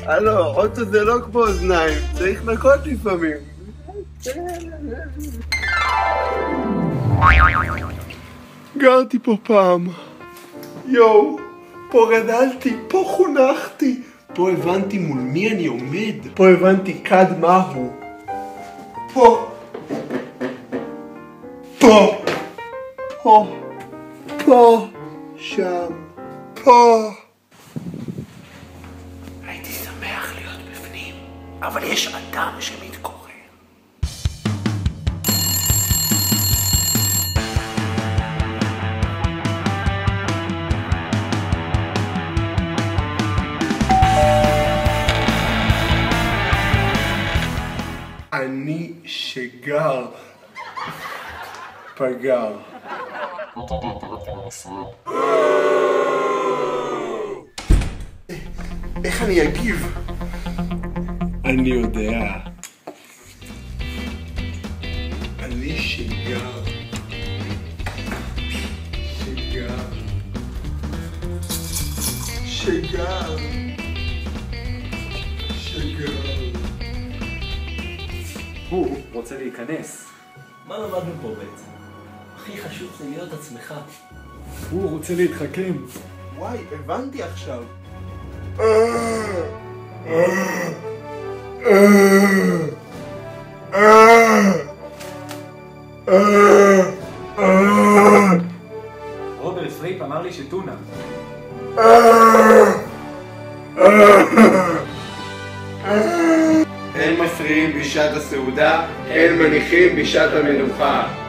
הלו, אוטו זה לא כמו אוזניים, צריך לנקות לפעמים. גרתי פה פעם. יואו, פה גדלתי, פה חונכתי. פה הבנתי מול מי אני עומד. פה הבנתי כד מהו. פה. פה. פה. פה. שם. פה. הייתי שמח להיות בפנים, אבל יש אדם שמתקורר. אני שגר פגר. איך אני אגיב? אני יודע. אני שגר. שגר. הוא רוצה להיכנס. מה למדנו פה בעצם? הכי חשוב זה להיות עצמך. הוא רוצה להתחכם. וואי, הבנתי עכשיו. רוברט פריפ אמר לי שטונה. אין מפריעים בשעת הסעודה, אין מניחים בשעת המנוחה.